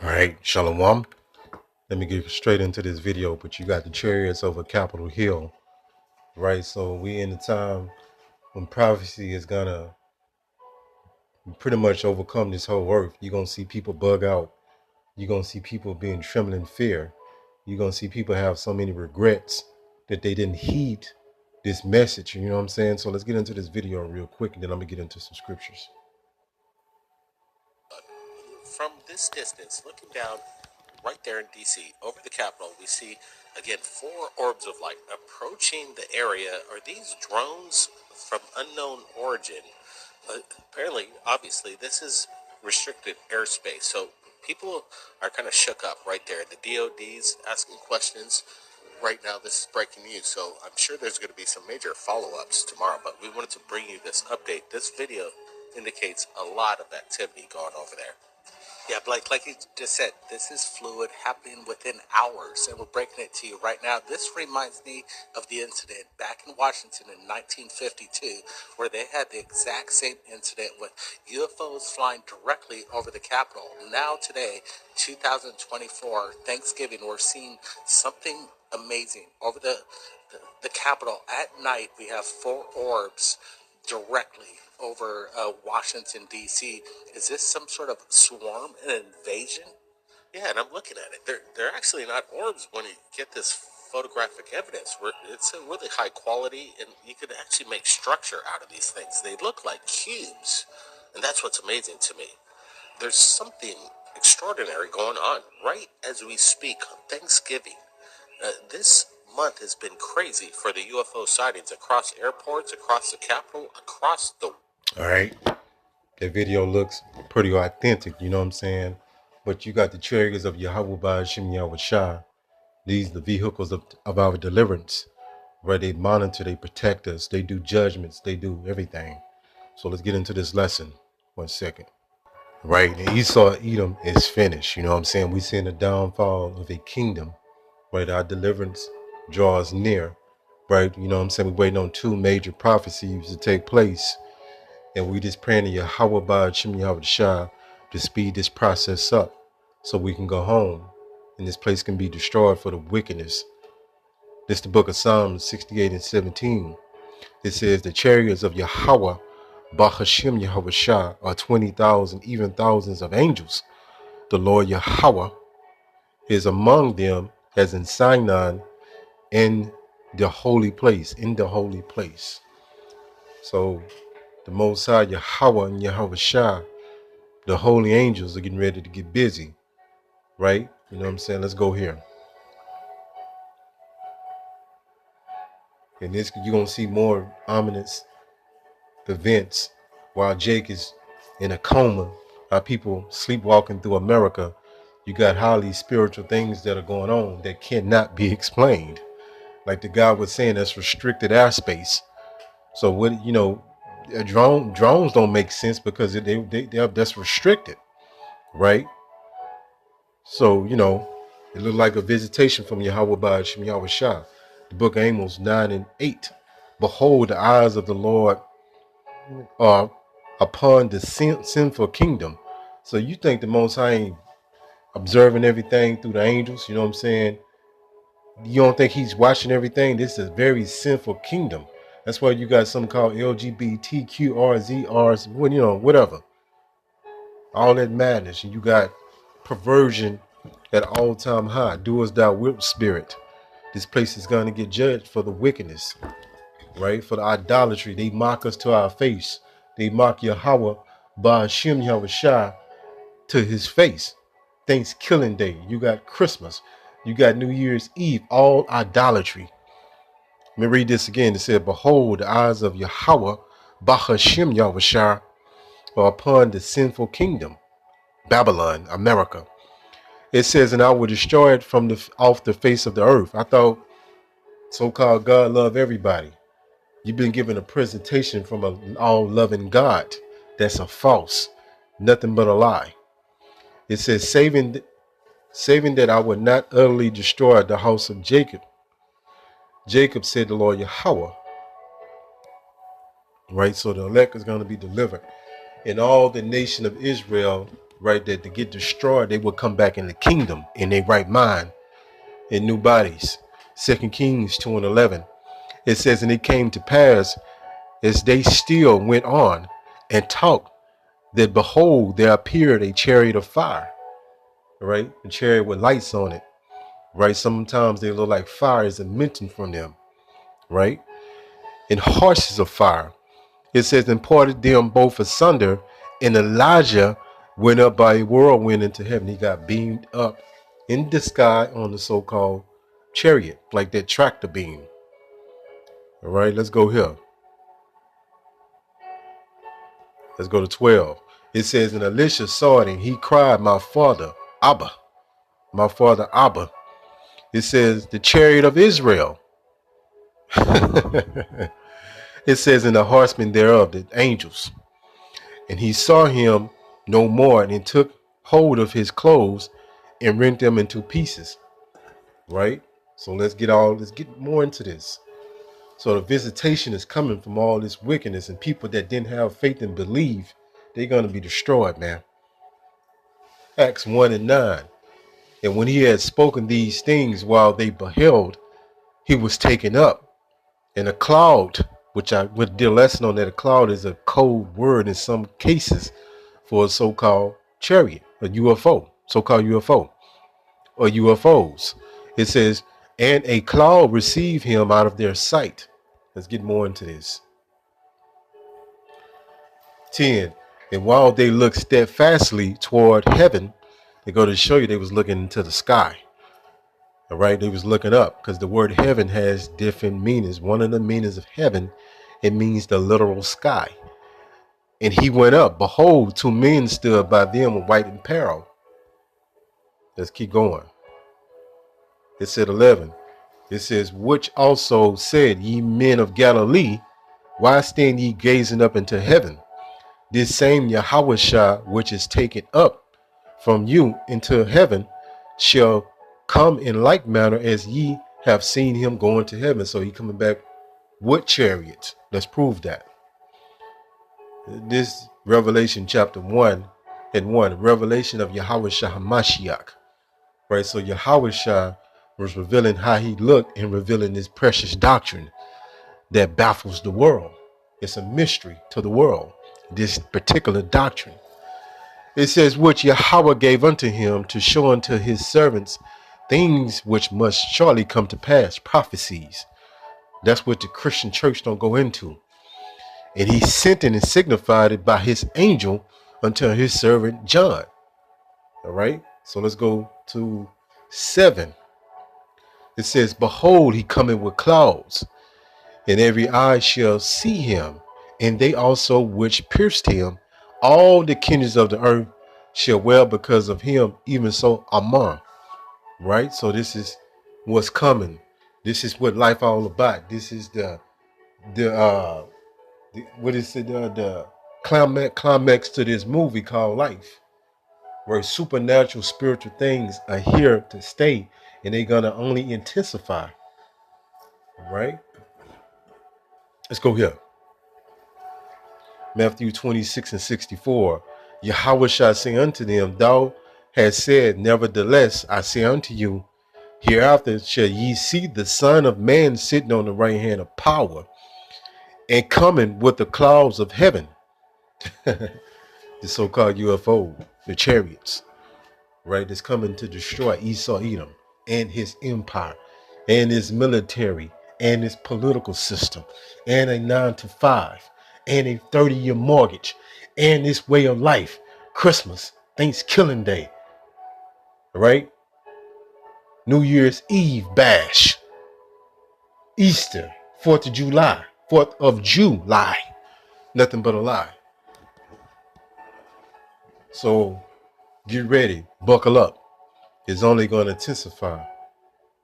All right, Shalom. Let me get straight into this video, but you got the chariots over Capitol Hill, right? So we in the time when prophecy is gonna pretty much overcome this whole earth. You're gonna see people bug out. You're gonna see people being trembling in fear. You're gonna see people have so many regrets that they didn't heed this message. You know what I'm saying? So let's get into this video real quick, and then I'm gonna get into some scriptures. From this distance, looking down right there in DC, over the Capitol, we see again 4 orbs of light approaching the area. Are these drones from unknown origin? Apparently, obviously, this is restricted airspace, so people are kind of shook up right there. The DoD's asking questions. Right now, this is breaking news, so I'm sure there's going to be some major follow-ups tomorrow, but we wanted to bring you this update. This video indicates a lot of activity going over there. Yeah, Blake, like you just said, this is fluid, happening within hours, and we're breaking it to you right now. This reminds me of the incident back in Washington in 1952, where they had the exact same incident with UFOs flying directly over the Capitol. Now today, 2024, Thanksgiving, we're seeing something amazing over the Capitol. At night, we have 4 orbs directly over Washington, D.C. Is this some sort of swarm, an invasion? Yeah, and I'm looking at it. They're actually not orbs when you get this photographic evidence. Where it's a really high quality, and you can actually make structure out of these things. They look like cubes, and that's what's amazing to me. There's something extraordinary going on right as we speak on Thanksgiving. This month has been crazy for the UFO sightings across airports, across the Capitol, across the... All right. That video looks pretty authentic, you know what I'm saying? But you got the chariots of Yahweh Ba'ashim Yahweh Shah. These are the vehicles of our deliverance, where they monitor, they protect us, they do judgments, they do everything. So let's get into this lesson. 1 second. Right, and Esau Edom is finished. You know what I'm saying? We seeing the downfall of a kingdom, right? Our deliverance draws near, right? You know what I'm saying? We're waiting on 2 major prophecies to take place. And we just praying to Yahweh Ba'ashim Yahweh Shah to speed this process up so we can go home and this place can be destroyed for the wickedness. This is the book of Psalms 68 and 17. It says, the chariots of Yahweh Ba'ashim Yahweh Shah are 20,000, even thousands of angels. The Lord Yahweh is among them as in Sinai in the holy place, in the holy place. So the Most High Yahweh and Yahweh Shah, the holy angels, are getting ready to get busy, right? You know what I'm saying? Let's go here. And this, you're going to see more ominous events while Jake is in a coma, how people sleepwalking through America. You got highly spiritual things that are going on that cannot be explained. Like the guy was saying, that's restricted airspace. So what, you know, drones don't make sense because that's restricted, right? So, you know, it looked like a visitation from Yahweh Ba'ashim Yahweh Shah. The book of Amos 9 and 8. Behold, the eyes of the Lord are upon the sinful kingdom. So you think the Most High ain't observing everything through the angels? You know what I'm saying? You don't think he's watching everything? This is a very sinful kingdom. That's why you got something called LGBTQRZRs, you know, whatever. All that madness. And you got perversion at all-time high. Do as thou wilt spirit. This place is going to get judged for the wickedness, right? For the idolatry. They mock us to our face. They mock Yahweh Ba'ashim Yahweh Shah to his face. Thanksgiving Day. You got Christmas. You got New Year's Eve. All idolatry. Let me read this again. It said, behold, the eyes of Yahweh Ba'ashim Yahweh Shah are upon the sinful kingdom. Babylon, America. It says, and I will destroy it from off the face of the earth. I thought so-called God love everybody. You've been given a presentation from an all-loving God. That's a false, nothing but a lie. It says, saving that I would not utterly destroy the house of Jacob. Jacob said the Lord Yahweh. Right, so the elect is going to be delivered. And all the nation of Israel right, that to get destroyed, they would come back in the kingdom in their right mind, in new bodies. 2 Kings 2:11. It says, and it came to pass as they still went on and talked, that behold, there appeared a chariot of fire, right? A chariot with lights on it, right? Sometimes they look like fire is emitting from them, right? And horses of fire. It says, and parted them both asunder, and Elijah went up by a whirlwind into heaven. He got beamed up in the sky on the so-called chariot, like that tractor beam. All right, let's go here. Let's go to 12. It says, and Elisha saw it, and he cried, my father, Abba, my father, Abba. It says, the chariot of Israel. It says, in the horsemen thereof, the angels. And he saw him no more, and he took hold of his clothes and rent them into pieces. Right? So let's get more into this. So the visitation is coming from all this wickedness, and people that didn't have faith and believe, they're going to be destroyed, man. Acts 1:9. And when he had spoken these things while they beheld, he was taken up. And a cloud, which I would do a lesson on that, a cloud is a code word in some cases for a so-called chariot, a UFO, so-called UFO, or UFOs. It says, and a cloud received him out of their sight. Let's get more into this. 10. And while they looked steadfastly toward heaven, they go to show you they was looking into the sky. All right, they was looking up, because the word heaven has different meanings. One of the meanings of heaven, it means the literal sky. And he went up. Behold, two men stood by them with white apparel. Let's keep going. It said 11. It says, which also said, ye men of Galilee, why stand ye gazing up into heaven? This same Yahushua, which is taken up from you into heaven, shall come in like manner as ye have seen him go into heaven. So he coming back with chariots. Let's prove that. This Revelation chapter 1:1, revelation of Yahushua HaMashiach. Right, so Yahushua was revealing how he looked and revealing this precious doctrine that baffles the world. It's a mystery to the world, this particular doctrine. It says, which Yahweh gave unto him to show unto his servants things which must surely come to pass, prophecies. That's what the Christian church don't go into. And he sent it and signified it by his angel unto his servant John. All right, so let's go to 7. It says, behold, he cometh with clouds, and every eye shall see him, and they also which pierced him, all the kindreds of the earth shall wail because of him, even so Amen. Right? So this is what's coming. This is what life all about. This is the what is it, the climax to this movie called Life, where supernatural spiritual things are here to stay, and they're gonna only intensify. Right? Let's go here. Matthew 26:64. Yahweh shall say unto them, thou hast said, nevertheless, I say unto you, hereafter shall ye see the Son of Man sitting on the right hand of power, and coming with the clouds of heaven. The so-called UFO, the chariots, right? That's coming to destroy Esau Edom and his empire and his military and his political system and a 9-to-5 and a 30-year mortgage and this way of life, Christmas, Thanksgiving Day, right? New Year's Eve bash, Easter, 4th of July, 4th of July, nothing but a lie. So get ready, buckle up. It's only going to intensify,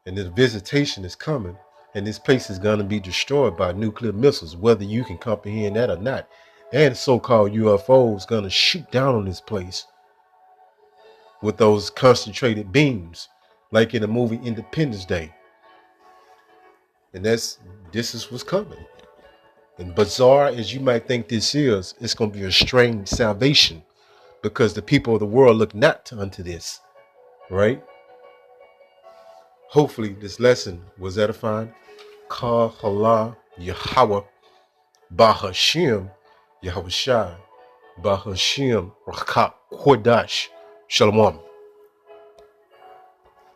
and this visitation is coming, and this place is going to be destroyed by nuclear missiles, whether you can comprehend that or not. And so-called UFOs going to shoot down on this place with those concentrated beams, like in the movie Independence Day. And this is what's coming. And bizarre as you might think this is, it's going to be a strange salvation, because the people of the world look not unto this, right? Hopefully this lesson was edifying. Ka hala Yahweh Bahashim Yahushai Bahashim Rakak Kodash Shalom.